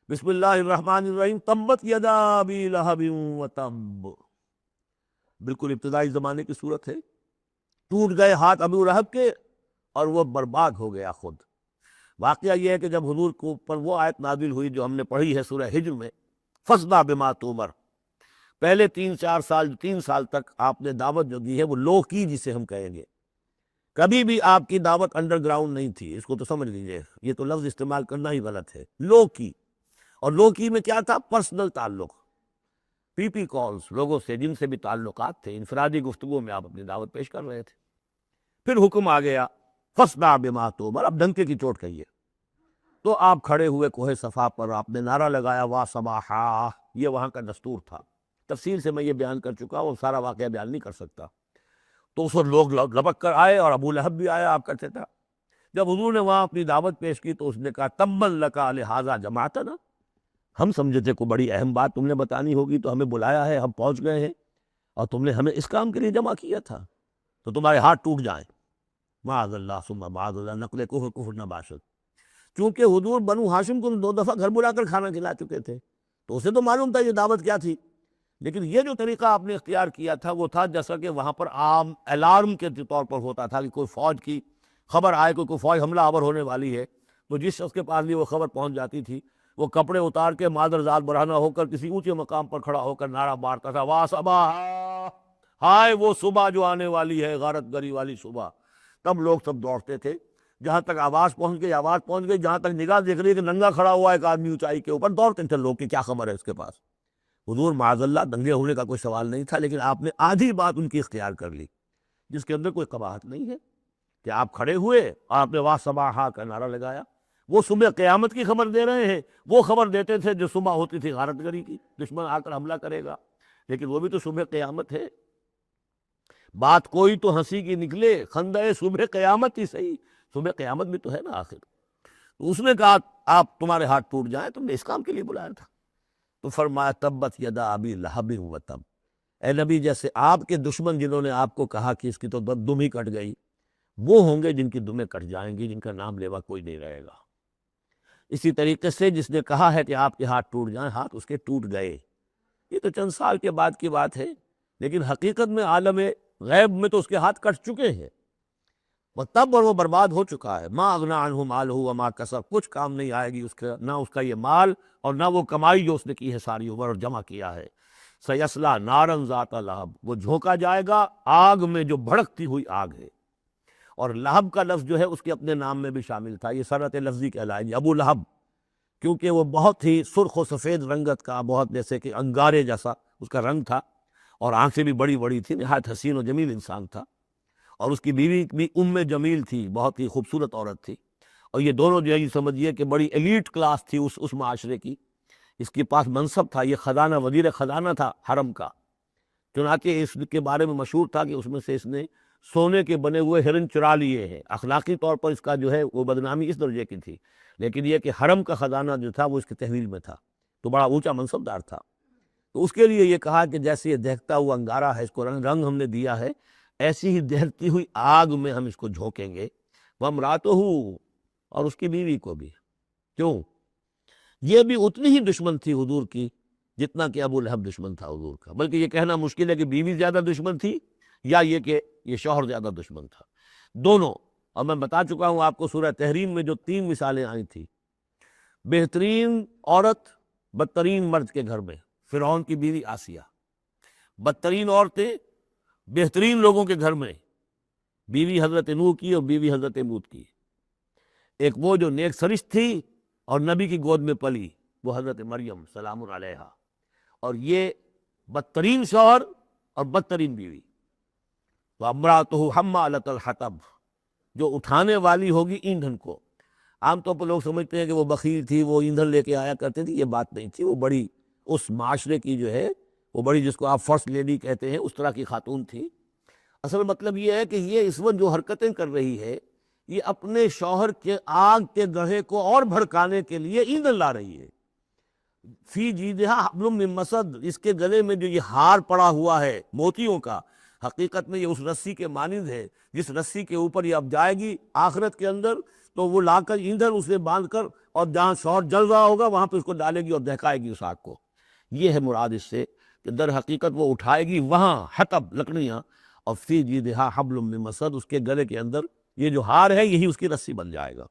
بسم اللہ الرحمن الرحیم، تبت یدا ابی لہب وتب، بالکل ابتدائی زمانے کی صورت ہے۔ ٹوٹ گئے ہاتھ ابو لہب کے اور وہ برباد ہو گیا خود۔ واقعہ یہ ہے کہ جب حضور کو اوپر وہ آیت نازل ہوئی جو ہم نے پڑھی ہے سورہ ہجر میں، فاصدع بما تؤمر، پہلے 3 سال تک آپ نے دعوت جو دی ہے وہ لو کی، جسے ہم کہیں گے، کبھی بھی آپ کی دعوت انڈر گراؤنڈ نہیں تھی، اس کو تو سمجھ لیجئے، یہ تو لفظ استعمال کرنا ہی غلط ہے، لو کی۔ اور لو کی میں کیا تھا؟ پرسنل تعلق، پی پی کالز، لوگوں سے جن سے بھی تعلقات تھے، انفرادی گفتگو میں آپ اپنی دعوت پیش کر رہے تھے۔ پھر حکم آ گیا فاصدع بما تؤمر، اب ڈنکے کی چوٹ کہیے۔ تو آپ کھڑے ہوئے کوہ صفا پر، آپ نے نعرہ لگایا وا صباحا، یہ وہاں کا دستور تھا۔ تفصیل سے میں یہ بیان کر چکا ہوں، سارا واقعہ بیان نہیں کر سکتا۔ تو اس وقت لوگ لپک کر آئے اور ابو لہب بھی آیا آپ کا چچا۔ جب حضور نے وہاں اپنی دعوت پیش کی تو اس نے کہا تبا لک لہذا جمعتنا، ہم سمجھے تھے کوئی بڑی اہم بات تم نے بتانی ہوگی تو ہمیں بلایا ہے، ہم پہنچ گئے ہیں، اور تم نے ہمیں اس کام کے لیے جمع کیا تھا، تو تمہارے ہاتھ ٹوٹ جائیں۔ معاذ اللہ ثم معاذ اللہ، نقل کفر نہ باشد۔ چونکہ حضور بنو ہاشم کو 2 دفعہ گھر بلا کر کھانا کھلا چکے تھے، تو اسے تو معلوم تھا یہ دعوت کیا تھی۔ لیکن یہ جو طریقہ آپ نے اختیار کیا تھا وہ تھا جیسا کہ وہاں پر عام الارم کے طور پر ہوتا تھا کہ کوئی فوج کی خبر آئے، کوئی فوج حملہ آور ہونے والی ہے، تو جس شخص کے پاس بھی وہ خبر پہنچ جاتی تھی وہ کپڑے اتار کے مادر ذات برہنہ ہو کر کسی اونچے مقام پر کھڑا ہو کر نعرہ مارتا تھا وا صباحا، ہائے وہ صبح جو آنے والی ہے، غارت گری والی صبح۔ تب لوگ سب دوڑتے تھے، جہاں تک آواز پہنچ گئی، جہاں تک نگاہ دیکھ رہی ہے کہ ننگا کھڑا ہوا ہے ایک آدمی اونچائی کے اوپر، دوڑتے تھے لوگ کہ کیا خبر ہے اس کے پاس۔ حضور معاذ اللہ دنگے ہونے کا کوئی سوال نہیں تھا، لیکن آپ نے آدھی بات ان کی اختیار کر لی جس کے اندر کوئی قباحت نہیں ہے، کہ آپ کھڑے ہوئے اور آپ نے وا صباحا کا نعرہ لگایا۔ وہ صبح قیامت کی خبر دے رہے ہیں، وہ خبر دیتے تھے جو صبح ہوتی تھی غارت گری کی، دشمن آ کر حملہ کرے گا، لیکن وہ بھی تو صبح قیامت ہے۔ بات کوئی تو ہنسی کی نکلے، خندہ صبح قیامت ہی صحیح، صبح قیامت بھی تو ہے نا آخر۔ تو اس نے کہا آپ تمہارے ہاتھ ٹوٹ جائیں، تم نے اس کام کے لیے بلایا تھا۔ تو فرمایا تبت یدا ابی لہب وتب، اے نبی جیسے آپ کے دشمن جنہوں نے آپ کو کہا کہ اس کی تو دم ہی کٹ گئی، وہ ہوں گے جن کی دمیں کٹ جائیں گی، جن کا نام لیوا کوئی نہیں رہے گا۔ اسی طریقے سے جس نے کہا ہے کہ آپ کے ہاتھ ٹوٹ جائیں، ہاتھ اس کے ٹوٹ گئے۔ یہ تو چند سال کے بعد کی بات ہے، لیکن حقیقت میں عالم غیب میں تو اس کے ہاتھ کٹ چکے ہیں، وہ تب اور وہ برباد ہو چکا ہے۔ ما اغنی عنہ مالہ وما کسب، کچھ کام نہیں آئے گی اس کا، نہ اس کا یہ مال اور نہ وہ کمائی جو اس نے کی ہے ساری عمر اور جمع کیا ہے۔ سیصلی نارا ذات لہب، وہ جھونکا جائے گا آگ میں جو بھڑکتی ہوئی آگ ہے۔ اور لہب کا لفظ جو ہے اس کے اپنے نام میں بھی شامل تھا، یہ صنعت لفظی کہلائے گی، ابو لہب، کیونکہ وہ بہت ہی سرخ و سفید رنگت کا، بہت جیسے کہ انگارے جیسا اس کا رنگ تھا، اور آنکھیں بھی بڑی بڑی تھی، نہایت حسین و جمیل انسان تھا۔ اور اس کی بیوی بھی جمیل تھی، بہت ہی خوبصورت عورت تھی، اور یہ دونوں جو ہے یہ سمجھیے کہ بڑی ایلیٹ کلاس تھی اس معاشرے کی۔ اس کے پاس منصب تھا، یہ خزانہ، وزیر خزانہ تھا حرم کا، چنانچہ اس کے بارے میں مشہور تھا کہ اس میں سے اس نے سونے کے بنے ہوئے ہرن چرا لیے ہیں۔ اخلاقی طور پر اس کا جو ہے وہ بدنامی اس درجے کی تھی، لیکن یہ کہ حرم کا خزانہ جو تھا وہ اس کے تحویل میں تھا، تو بڑا اونچا منصب دار تھا۔ تو اس کے لیے یہ کہا کہ جیسے یہ دہتا ہوا انگارہ ہے، اس کو رنگ ہم نے دیا ہے، ایسی ہی دہتی ہوئی آگ میں ہم اس کو جھونکیں گے۔ وامرأتہ، اور اس کی بیوی کو بھی۔ کیوں؟ یہ بھی اتنی ہی دشمن تھی حضور کی جتنا کہ ابو لہب دشمن تھا حضور کا، بلکہ یہ کہنا مشکل ہے کہ بیوی زیادہ دشمن تھی یا یہ کہ یہ شوہر زیادہ دشمن تھا، دونوں۔ اور میں بتا چکا ہوں آپ کو سورہ تحریم میں جو 3 مثالیں آئی تھیں، بہترین عورت بدترین مرد کے گھر میں، فرعون کی بیوی آسیہ، بدترین عورتیں بہترین لوگوں کے گھر میں، بیوی حضرت نوح کی اور بیوی حضرت لوط کی۔ ایک وہ جو نیک سرشت تھی اور نبی کی گود میں پلی، وہ حضرت مریم سلام علیہا، اور یہ بدترین شوہر اور بدترین بیوی۔ وامرأتہ حمالۃ الحطب، جو اٹھانے والی ہوگی ایندھن کو۔ عام طور پر لوگ سمجھتے ہیں کہ وہ بخیل تھی، وہ ایندھن لے کے آیا کرتے تھی، یہ بات نہیں تھی، وہ بڑی اس معاشرے کی جو ہے وہ بڑی، جس کو آپ فرسٹ لیڈی کہتے ہیں، اس طرح کی خاتون تھی۔ اصل مطلب یہ ہے کہ یہ اس وقت جو حرکتیں کر رہی ہے، یہ اپنے شوہر کے آگ کے گڑھے کو اور بھڑکانے کے لیے ایندھن لا رہی ہے۔ فی جیدہا حبل من مسد، اس کے گلے میں جو یہ ہار پڑا ہوا ہے موتیوں کا، حقیقت میں یہ اس رسی کے مانند ہے جس رسی کے اوپر یہ اب جائے گی آخرت کے اندر، تو وہ لا کر ایندھن اسے باندھ کر اور جہاں شوٹ جل رہا ہوگا وہاں پہ اس کو ڈالے گی اور دہکائے گی اس آگ کو. یہ ہے مراد اس سے کہ در حقیقت وہ اٹھائے گی وہاں حطب لکڑیاں، اور فی جیدہا حبل من مسد، اس کے گلے کے اندر یہ جو ہار ہے یہی اس کی رسی بن جائے گا.